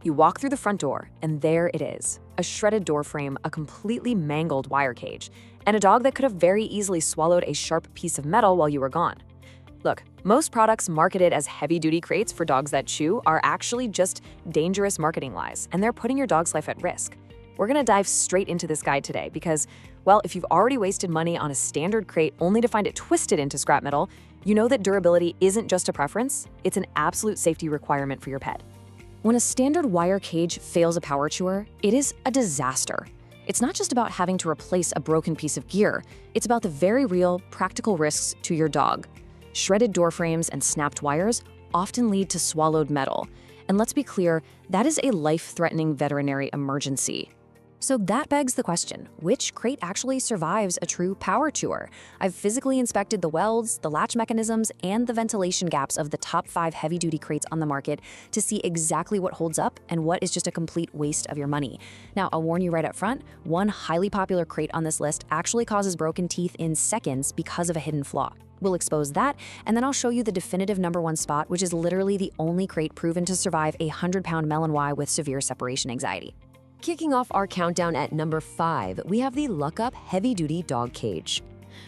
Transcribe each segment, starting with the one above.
You walk through the front door, and there it is. A shredded door frame, a completely mangled wire cage, and a dog that could have very easily swallowed a sharp piece of metal while you were gone. Look, most products marketed as heavy-duty crates for dogs that chew are actually just dangerous marketing lies, and they're putting your dog's life at risk. We're gonna dive straight into this guide today because, well, if you've already wasted money on a standard crate only to find it twisted into scrap metal, you know that durability isn't just a preference, it's an absolute safety requirement for your pet. When a standard wire cage fails a power chewer, it is a disaster. It's not just about having to replace a broken piece of gear, it's about the very real, practical risks to your dog. Shredded door frames and snapped wires often lead to swallowed metal. And let's be clear, that is a life-threatening veterinary emergency. So that begs the question, which crate actually survives a true power chewer? I've physically inspected the welds, the latch mechanisms, and the ventilation gaps of the top 5 heavy-duty crates on the market to see exactly what holds up and what is just a complete waste of your money. Now, I'll warn you right up front, one highly popular crate on this list actually causes broken teeth in seconds because of a hidden flaw. We'll expose that, and then I'll show you the definitive #1 spot, which is literally the only crate proven to survive a 100-pound Malinois with severe separation anxiety. Kicking off our countdown at number 5, we have the LUCKUP Heavy-Duty Dog Cage.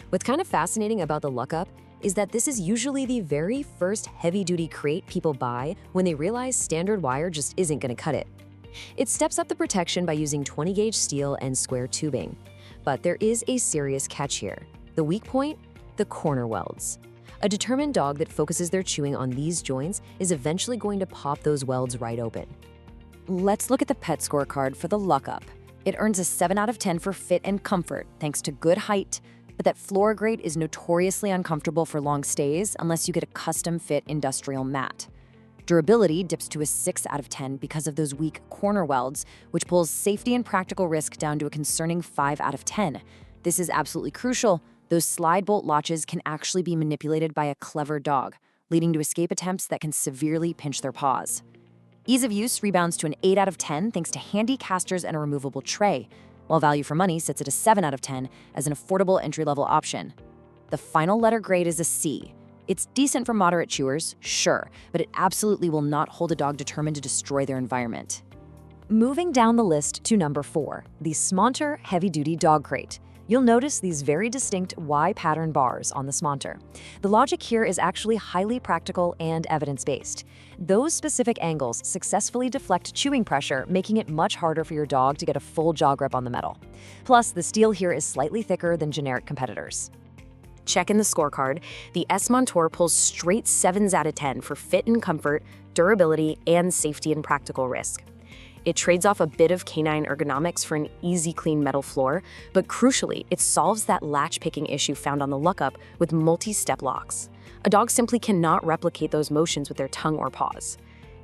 What's kind of fascinating about the LUCKUP is that this is usually the very first heavy-duty crate people buy when they realize standard wire just isn't going to cut it. It steps up the protection by using 20-gauge steel and square tubing. But there is a serious catch here. The weak point? The corner welds. A determined dog that focuses their chewing on these joints is eventually going to pop those welds right open. Let's look at the Pet Scorecard for the LUCKUP. It earns a 7 out of 10 for fit and comfort, thanks to good height, but that floor grate is notoriously uncomfortable for long stays unless you get a custom-fit industrial mat. Durability dips to a 6 out of 10 because of those weak corner welds, which pulls safety and practical risk down to a concerning 5 out of 10. This is absolutely crucial. Those slide bolt latches can actually be manipulated by a clever dog, leading to escape attempts that can severely pinch their paws. Ease of use rebounds to an 8 out of 10 thanks to handy casters and a removable tray, while value for money sits at a 7 out of 10 as an affordable entry-level option. The final letter grade is a C. It's decent for moderate chewers, sure, but it absolutely will not hold a dog determined to destroy their environment. Moving down the list to number 4, the SMONTER Heavy-Duty Dog Crate. You'll notice these very distinct Y-pattern bars on the SMONTER. The logic here is actually highly practical and evidence-based. Those specific angles successfully deflect chewing pressure, making it much harder for your dog to get a full jaw grip on the metal. Plus, the steel here is slightly thicker than generic competitors. Check in the scorecard. The SMONTER pulls straight 7s out of 10 for fit and comfort, durability, and safety and practical risk. It trades off a bit of canine ergonomics for an easy, clean metal floor, but crucially, it solves that latch-picking issue found on the LUCKUP with multi-step locks. A dog simply cannot replicate those motions with their tongue or paws.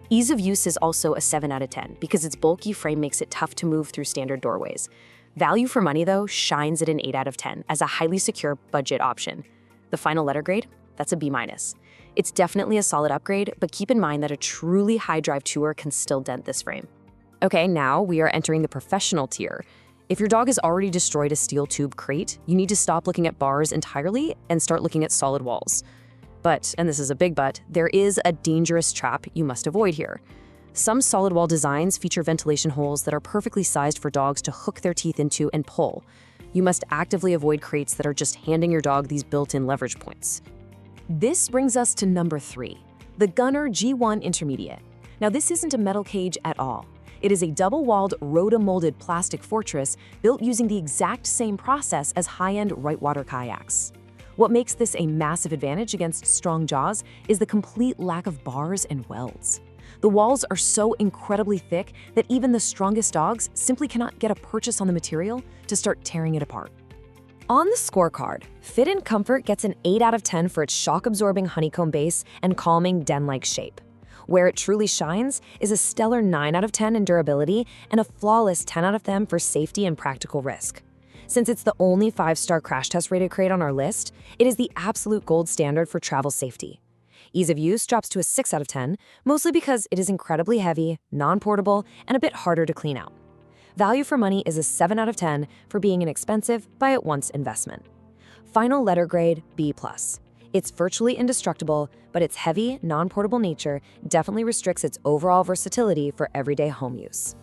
Ease of use is also a 7 out of 10 because its bulky frame makes it tough to move through standard doorways. Value for money, though, shines at an 8 out of 10 as a highly secure budget option. The final letter grade? That's a B-. It's definitely a solid upgrade, but keep in mind that a truly high-drive chewer can still dent this frame. Okay, now we are entering the professional tier. If your dog has already destroyed a steel tube crate, you need to stop looking at bars entirely and start looking at solid walls. But, and this is a big but, there is a dangerous trap you must avoid here. Some solid wall designs feature ventilation holes that are perfectly sized for dogs to hook their teeth into and pull. You must actively avoid crates that are just handing your dog these built-in leverage points. This brings us to number 3, the Gunner G1 Intermediate. Now this isn't a metal cage at all. It is a double-walled, rotomolded plastic fortress built using the exact same process as high-end whitewater kayaks. What makes this a massive advantage against strong jaws is the complete lack of bars and welds. The walls are so incredibly thick that even the strongest dogs simply cannot get a purchase on the material to start tearing it apart. On the scorecard, fit and comfort gets an 8 out of 10 for its shock-absorbing honeycomb base and calming den-like shape. Where it truly shines is a stellar 9 out of 10 in durability and a flawless 10 out of 10 for safety and practical risk. Since it's the only 5-star crash test rated crate on our list, it is the absolute gold standard for travel safety. Ease of use drops to a 6 out of 10, mostly because it is incredibly heavy, non-portable, and a bit harder to clean out. Value for money is a 7 out of 10 for being an expensive, buy-it-once investment. Final letter grade, B+. It's virtually indestructible, but its heavy, non-portable nature definitely restricts its overall versatility for everyday home use.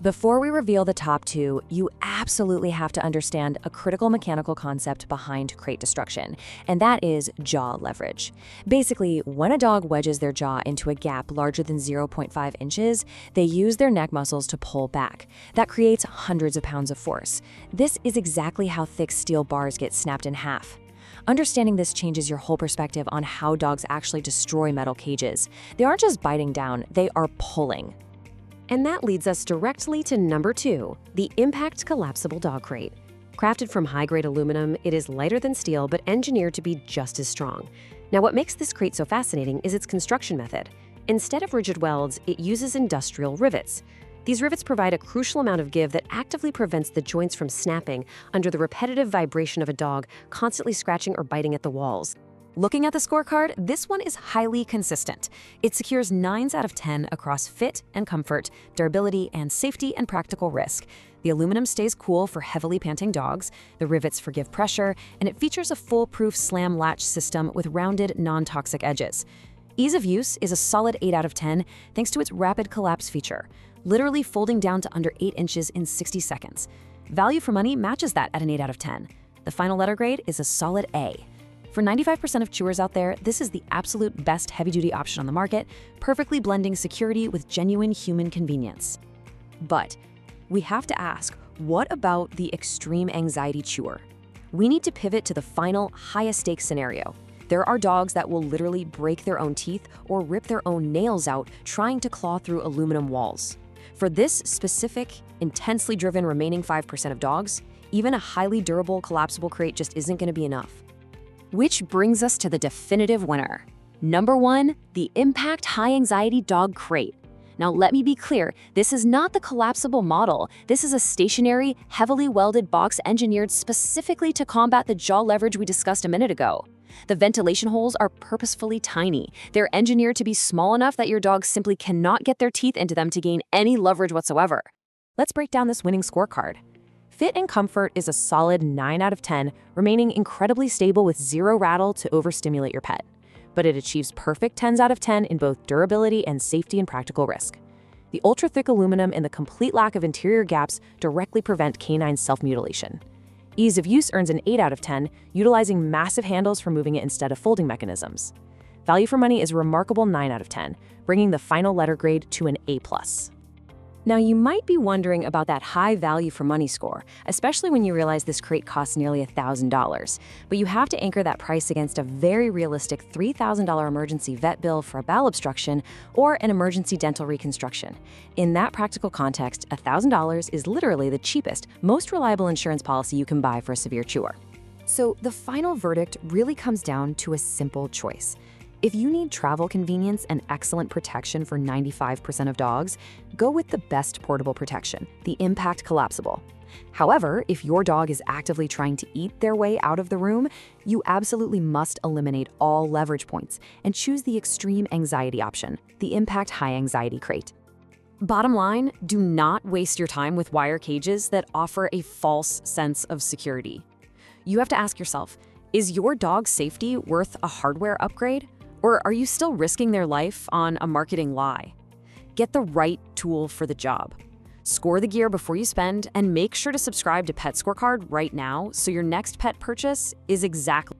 Before we reveal the top two, you absolutely have to understand a critical mechanical concept behind crate destruction, and that is jaw leverage. Basically, when a dog wedges their jaw into a gap larger than 0.5 inches, they use their neck muscles to pull back. That creates hundreds of pounds of force. This is exactly how thick steel bars get snapped in half. Understanding this changes your whole perspective on how dogs actually destroy metal cages. They aren't just biting down, they are pulling. And that leads us directly to number 2, the Impact Collapsible Dog Crate. Crafted from high-grade aluminum, it is lighter than steel but engineered to be just as strong. Now, what makes this crate so fascinating is its construction method. Instead of rigid welds, it uses industrial rivets. These rivets provide a crucial amount of give that actively prevents the joints from snapping under the repetitive vibration of a dog constantly scratching or biting at the walls. Looking at the scorecard, this one is highly consistent. It secures 9s out of 10 across fit and comfort, durability, and safety and practical risk. The aluminum stays cool for heavily panting dogs, the rivets forgive pressure, and it features a foolproof slam latch system with rounded, non-toxic edges. Ease of use is a solid 8 out of 10 thanks to its rapid collapse feature, literally folding down to under 8 inches in 60 seconds. Value for money matches that at an 8 out of 10. The final letter grade is a solid A. For 95% of chewers out there, this is the absolute best heavy-duty option on the market, perfectly blending security with genuine human convenience. But we have to ask, what about the extreme anxiety chewer? We need to pivot to the final, highest-stakes scenario. There are dogs that will literally break their own teeth or rip their own nails out trying to claw through aluminum walls. For this specific, intensely driven remaining 5% of dogs, even a highly durable collapsible crate just isn't going to be enough. Which brings us to the definitive winner. Number 1, the Impact High Anxiety Dog Crate. Now let me be clear, this is not the collapsible model. This is a stationary, heavily welded box engineered specifically to combat the jaw leverage we discussed a minute ago. The ventilation holes are purposefully tiny. They're engineered to be small enough that your dogs simply cannot get their teeth into them to gain any leverage whatsoever. Let's break down this winning scorecard. Fit and comfort is a solid 9 out of 10, remaining incredibly stable with zero rattle to overstimulate your pet. But it achieves perfect 10s out of 10 in both durability and safety and practical risk. The ultra-thick aluminum and the complete lack of interior gaps directly prevent canine self-mutilation. Ease of use earns an 8 out of 10, utilizing massive handles for moving it instead of folding mechanisms. Value for money is a remarkable 9 out of 10, bringing the final letter grade to an A+. Now, you might be wondering about that high value for money score, especially when you realize this crate costs nearly $1,000. But you have to anchor that price against a very realistic $3,000 emergency vet bill for a bowel obstruction or an emergency dental reconstruction. In that practical context, $1,000 is literally the cheapest, most reliable insurance policy you can buy for a severe chewer. So the final verdict really comes down to a simple choice. If you need travel convenience and excellent protection for 95% of dogs, go with the best portable protection, the Impact Collapsible. However, if your dog is actively trying to eat their way out of the room, you absolutely must eliminate all leverage points and choose the extreme anxiety option, the Impact High Anxiety Crate. Bottom line, do not waste your time with wire cages that offer a false sense of security. You have to ask yourself, is your dog's safety worth a hardware upgrade? Or are you still risking their life on a marketing lie? Get the right tool for the job. Score the gear before you spend, and make sure to subscribe to Pet Scorecard right now so your next pet purchase is exactly